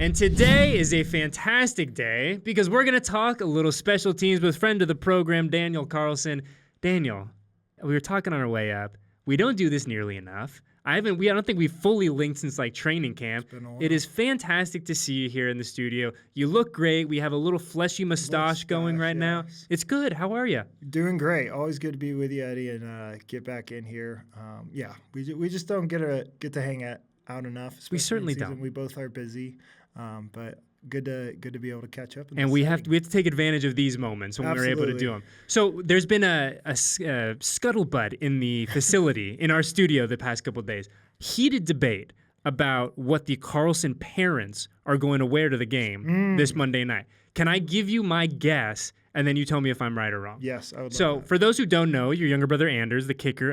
And today is a fantastic day because we're going to talk a little special teams with friend of the program, Daniel Carlson. Daniel, we were talking on our way up. We don't do this nearly enough. I don't think we've fully linked since like training camp. It is fantastic to see you here in the studio. You look great. We have a little fleshy mustache going right now. It's good. How are you? Doing great. Always good to be with you, Eddie, and get back in here. We just don't get to hang out enough. We certainly don't. We both are busy, but good to be able to catch up. And we have to take advantage of these moments when we're able to do them. So there's been a scuttlebutt in the facility in our studio the past couple of days. Heated debate about what the Carlson parents are going to wear to the game this Monday night. Can I give you my guess, and then you tell me if I'm right or wrong? Yes, I would. So for those who don't know, your younger brother Anders, the kicker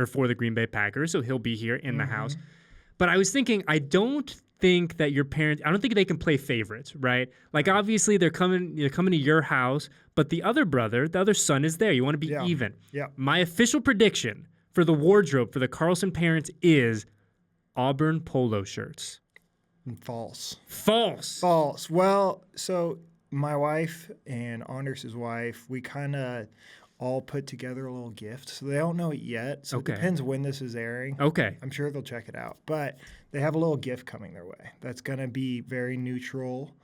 for the Green Bay Packers, so he'll be here in the house. But I was thinking, I don't think that your parents, I don't think they can play favorites, right? Like obviously they're coming to your house, but the other son is there. You want to be even. Yeah. My official prediction for the wardrobe for the Carlson parents is Auburn polo shirts. False. Well, so my wife and Anders' wife, we kind of all put together a little gift. So they don't know it yet. So It depends when this is airing. Okay. I'm sure they'll check it out. But they have a little gift coming their way that's going to be very neutral,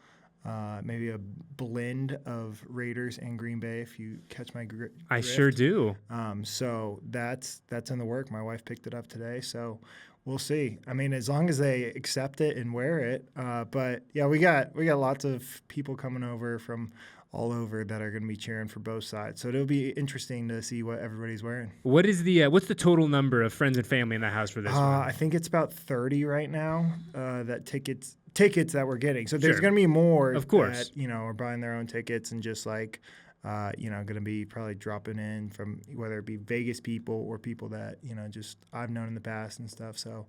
maybe a blend of Raiders and Green Bay, if you catch my drift. I sure do. So that's in the work. My wife picked it up today. So we'll see. I mean, as long as they accept it and wear it. But yeah, we got lots of people coming over from all over that are going to be cheering for both sides. So it'll be interesting to see what everybody's wearing. What is what's the total number of friends and family in the house for this one? I think it's about 30 right now. That tickets that we're getting. So there's going to be more, of course, that, are buying their own tickets and just like, going to be probably dropping in from whether it be Vegas people or people that just I've known in the past and stuff. So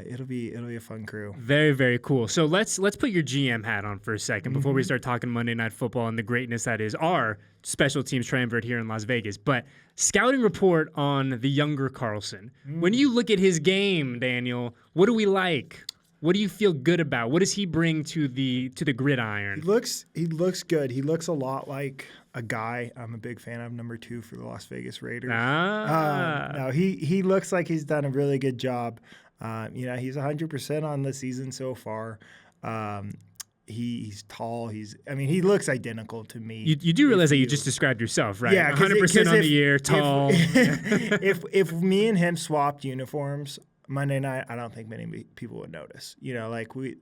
it'll be a fun crew. Very, very cool. So let's put your GM hat on for a second before we start talking Monday Night Football and the greatness that is our special teams triumvirate here in Las Vegas. But scouting report on the younger Carlson. When you look at his game, Daniel, what do we like? What do you feel good about? What does he bring to the gridiron? He looks good. He looks a lot like a guy I'm a big fan of, number 2 for the Las Vegas Raiders. No, he looks like he's done a really good job. He's 100% on the season so far. He's tall. He looks identical to me. You do realize that you just described yourself, right? Yeah, 100% on the year, tall. If me and him swapped uniforms Monday night, I don't think many people would notice.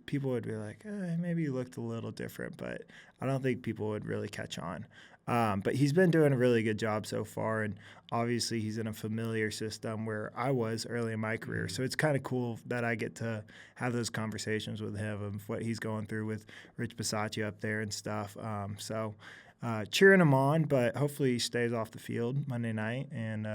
People would be like, maybe you looked a little different, but I don't think people would really catch on. But he's been doing a really good job so far, and obviously he's in a familiar system where I was early in my career. So it's kind of cool that I get to have those conversations with him of what he's going through with Rich Bisaccia up there and stuff. Cheering him on, but hopefully he stays off the field Monday night, and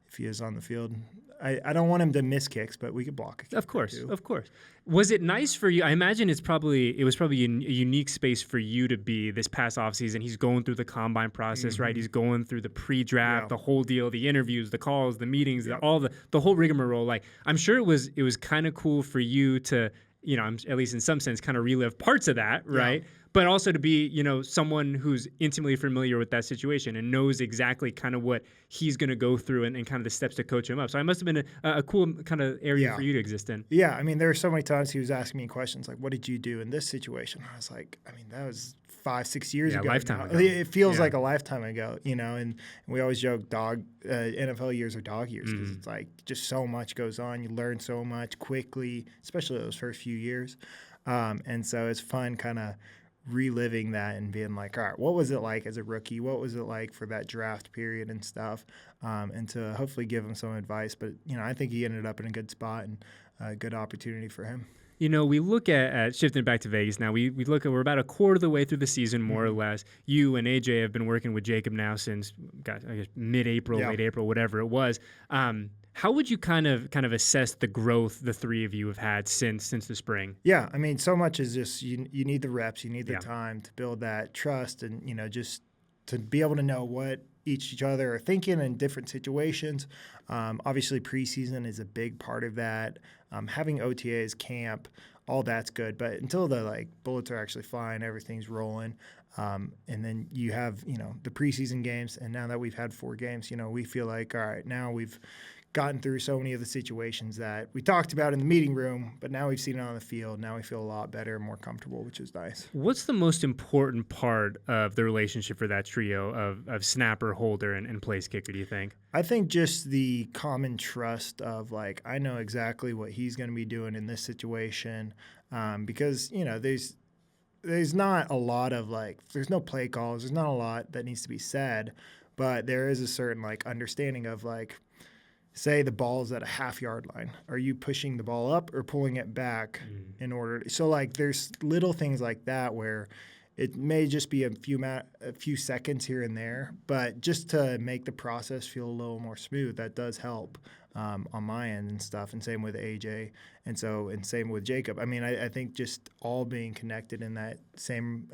if he is on the field, I don't want him to miss kicks, but we could block a kick. Of course. Was it nice for you? I imagine it was probably a unique space for you to be this past offseason. He's going through the combine process, right? He's going through the pre-draft, the whole deal, the interviews, the calls, the meetings, all the whole rigmarole. Like, I'm sure it was kind of cool for you to, at least in some sense, kind of relive parts of that, right? Yeah. But also to be, someone who's intimately familiar with that situation and knows exactly kind of what he's going to go through and kind of the steps to coach him up. So it must have been a cool kind of area for you to exist in. Yeah, there were so many times he was asking me questions like, what did you do in this situation? I was like, that was 5-6 years ago. Lifetime ago. It feels like a lifetime ago, and we always joke NFL years are dog years because it's like just so much goes on. You learn so much quickly, especially those first few years. And so it's fun kind of reliving that and being like, all right, what was it like as a rookie? What was it like for that draft period and stuff? And to hopefully give him some advice. But, I think he ended up in a good spot and a good opportunity for him. We look at shifting back to Vegas now. We look at, we're about a quarter of the way through the season, more or less. You and AJ have been working with Jacob now since, I guess, mid-April, late April, whatever it was. How would you kind of assess the growth the three of you have had since the spring? Yeah, so much is just you need the reps, you need the time to build that trust, and just to be able to know what each other are thinking in different situations. Obviously, preseason is a big part of that. Having OTAs, camp, all that's good. But until the like bullets are actually flying, everything's rolling. And then you have, the preseason games. And now that we've had 4 games, we feel like, all right, now we've gotten through so many of the situations that we talked about in the meeting room, but now we've seen it on the field. Now we feel a lot better and more comfortable, which is nice. What's the most important part of the relationship for that trio of snapper, holder, and place kicker, do you think? I think just the common trust of, like, I know exactly what he's going to be doing in this situation, because, there's not a lot of, like, there's no play calls. There's not a lot that needs to be said, but there is a certain, like, understanding of, like, say the ball's at a half-yard line. Are you pushing the ball up or pulling it back in order to, so, like, there's little things like that where it may just be a few seconds here and there, but just to make the process feel a little more smooth, that does help on my end and stuff, and same with AJ, and same with Jacob. I mean, I think just all being connected in that same,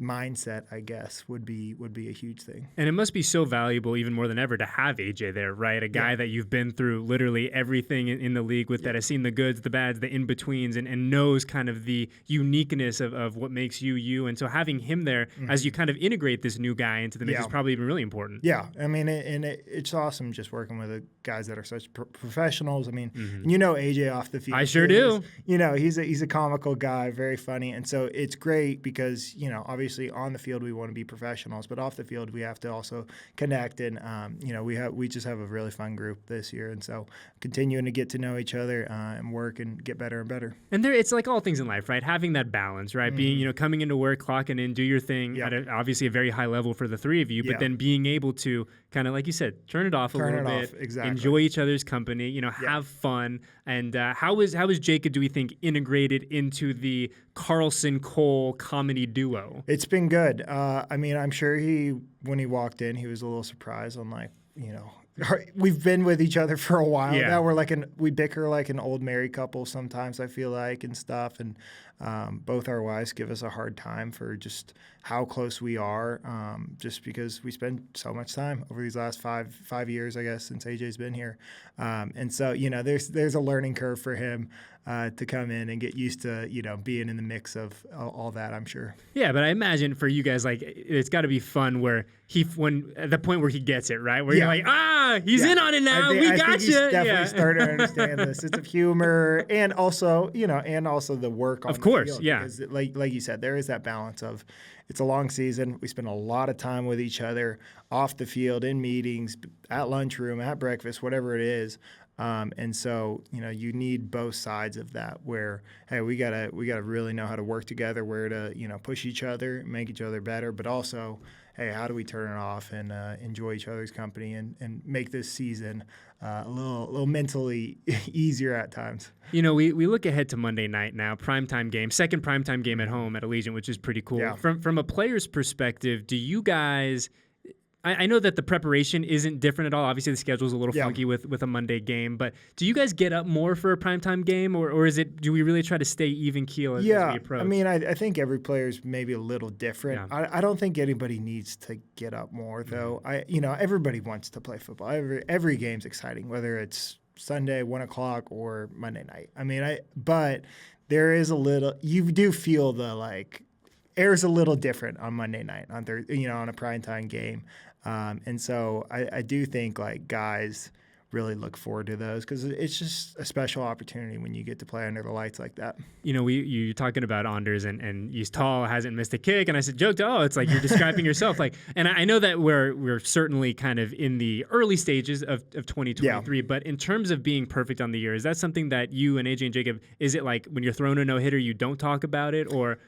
mindset, I guess, would be a huge thing. And it must be so valuable, even more than ever, to have AJ there, right? A guy that you've been through literally everything in the league with, that has seen the goods, the bads, the in-betweens, and knows kind of the uniqueness of what makes you you. And so having him there as you kind of integrate this new guy into the mix is probably even really important. Yeah, I mean, it's awesome just working with the guys that are such professionals. I mean, AJ off the field. I sure do. He's a comical guy, very funny. And so it's great because, obviously on the field we want to be professionals, but off the field we have to also connect, and we just have a really fun group this year, and so continuing to get to know each other and work and get better and better. And it's like all things in life, right? Having that balance, right? Being, coming into work, clocking in, do your thing at obviously a very high level for the three of you, but then being able to kind of, like you said, turn it off a little bit, enjoy each other's company, have fun. And how is Jacob, do we think, integrated into the Carlson-Cole comedy duo? It's been good. I mean, I'm sure when he walked in, he was a little surprised on, like, we've been with each other for a while now. We bicker like an old married couple sometimes, I feel like, and stuff. And both our wives give us a hard time for just how close we are, just because we spend so much time over these last five years, I guess, since AJ's been here. And so, there's a learning curve for him to come in and get used to, being in the mix of all that, I'm sure. Yeah, but I imagine for you guys, like, it's got to be fun where when at the point where he gets it, right? Where you're like, he's in on it now. I think he's definitely starting to understand the sense of humor, and also, the work on the field. Of course, yeah. Because like you said, there is that balance of, it's a long season. We spend a lot of time with each other off the field, in meetings, at lunchroom, at breakfast, whatever it is. And so, you need both sides of that, where, hey, we gotta really know how to work together, where to, push each other, make each other better, but also, hey, how do we turn it off and enjoy each other's company and make this season a little mentally easier at times. We look ahead to Monday night now, primetime game, second primetime game at home at Allegiant, which is pretty cool. Yeah. From a player's perspective, do you guys – I know that the preparation isn't different at all. Obviously, the schedule's a little funky with a Monday game, but do you guys get up more for a primetime game, or do we really try to stay even keel as we approach? I mean, I think every player's maybe a little different. Yeah. I don't think anybody needs to get up more, though. Everybody wants to play football. Every game's exciting, whether it's Sunday, 1 o'clock, or Monday night. I mean, but there is a little – you do feel the, like, air's a little different on Monday night, on a primetime game. And so I do think, like, guys really look forward to those, because it's just a special opportunity when you get to play under the lights like that. You're talking about Anders, and he's tall, hasn't missed a kick, and I said, joked, it's like you're describing yourself. Like, and I know that we're certainly kind of in the early stages of 2023, but in terms of being perfect on the year, is that something that you and AJ and Jacob, is it like when you're throwing a no-hitter, you don't talk about it, or...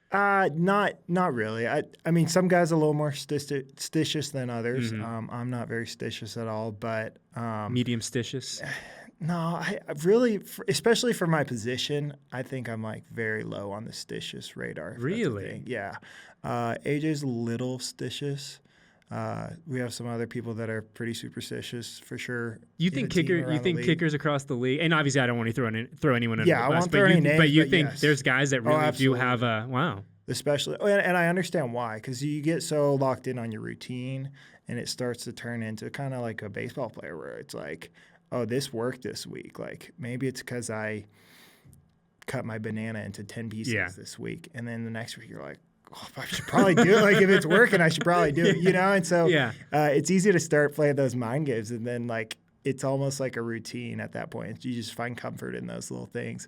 Not really. I mean, some guys are a little more stitious than others. Mm-hmm. I'm not very stitious at all, but medium stitious. No, I really, especially for my position, I think I'm, like, very low on the stitious radar. Really? Yeah. AJ's a little stitious. We have some other people that are pretty superstitious for sure. You think kickers across the league, and obviously I don't want to throw anyone under the bus, I won't throw any names, but you think there's guys that really do have a wow. Especially, and I understand why, because you get so locked in on your routine, and it starts to turn into kind of like a baseball player, where it's like, oh, this worked this week. Like, maybe it's because I cut my banana into 10 pieces Yeah. this week. And then the next week you're like, oh, I should probably do it. Like if it's working, I should probably do it, And so it's easy to start playing those mind games. And then like, it's almost like a routine at that point. You just find comfort in those little things.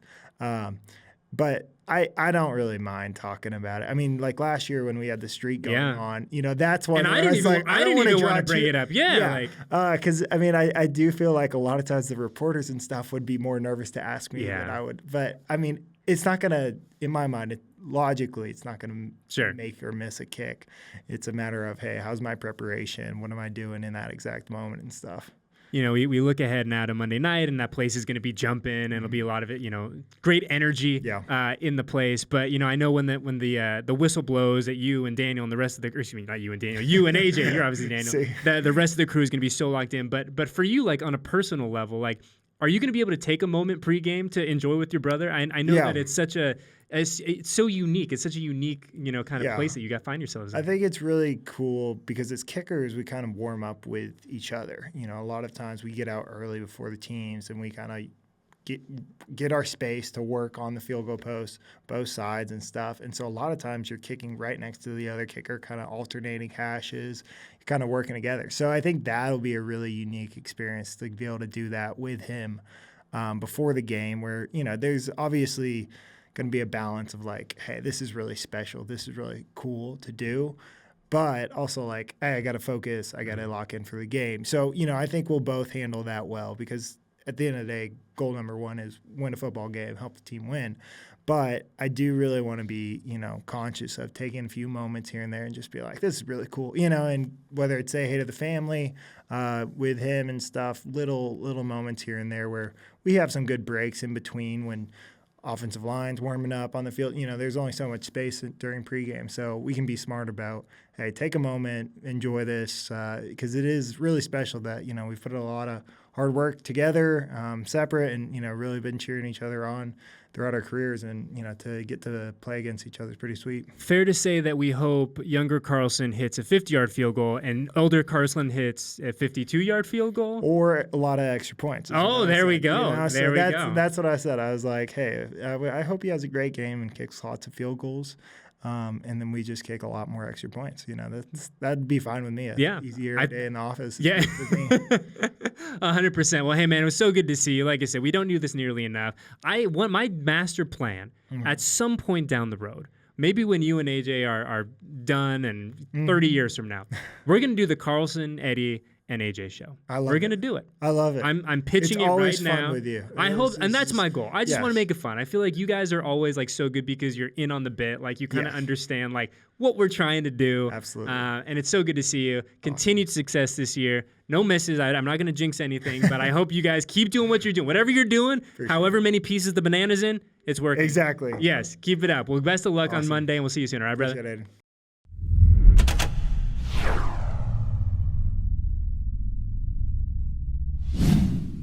But I don't really mind talking about it. I mean, like last year when we had the streak going on, that's one. And I didn't even want to bring it up. Because I mean, I do feel like a lot of times the reporters and stuff would be more nervous to ask me than I would. But I mean, it's not gonna, in my mind, logically, it's not gonna make or miss a kick. It's a matter of, hey, how's my preparation? What am I doing in that exact moment and stuff. We look ahead now to Monday night, and that place is going to be jumping, and it'll be a lot of it, great energy in the place. But I know when the whistle blows at you and Daniel and the rest of the, excuse me, not you and Daniel, you and AJ, you're obviously Daniel. The rest of the crew is going to be so locked in. But for you, like on a personal level, like, are you going to be able to take a moment pregame to enjoy with your brother? I know that it's so unique. It's such a unique, kind of place that you find yourselves in. I think it's really cool because as kickers, we kind of warm up with each other. A lot of times we get out early before the teams and we kind of get our space to work on the field goal post, both sides and stuff. And so a lot of times you're kicking right next to the other kicker, kind of alternating hashes, kind of working together. So I think that'll be a really unique experience to be able to do that with him before the game where, there's obviously going to be a balance of like, hey, this is really special. This is really cool to do. But also like, hey, I got to focus. I got to lock in for the game. So, I think we'll both handle that well because at the end of the day, goal number one is win a football game, help the team win. But I do really want to be, conscious of taking a few moments here and there and just be like, this is really cool, and whether it's say hey to the family with him and stuff, little moments here and there where we have some good breaks in between when offensive lines warming up on the field. There's only so much space during pregame, so we can be smart about, hey, take a moment, enjoy this, because it is really special that, we've put a lot of hard work together, separate, and, really been cheering each other on throughout our careers, and, to get to play against each other is pretty sweet. Fair to say that we hope younger Carlson hits a 50-yard field goal and older Carlson hits a 52-yard field goal? Or a lot of extra points. Oh, there we go. That's what I said. I was like, hey, I hope he has a great game and kicks lots of field goals. And then we just kick a lot more extra points. That'd be fine with me. Easier day in the office. Yeah. 100%. Well, hey, man, it was so good to see you. Like I said, we don't do this nearly enough. I want my master plan at some point down the road. Maybe when you and AJ are done and 30 years from now, we're going to do the Carlson, Eddie, and AJ show. We're going to do it. I love it. I'm pitching it right now. It's always fun with you. I hope, and that's my goal. I just want to make it fun. I feel like you guys are always like so good because you're in on the bit. Like you kind of understand like what we're trying to do. Absolutely. And it's so good to see you. Continued success this year. No misses. I'm not going to jinx anything, but I hope you guys keep doing what you're doing. Whatever you're doing, however many pieces the banana's in, it's working. Exactly. Yes, keep it up. Well, best of luck on Monday, and we'll see you soon. All right, brother? Appreciate it.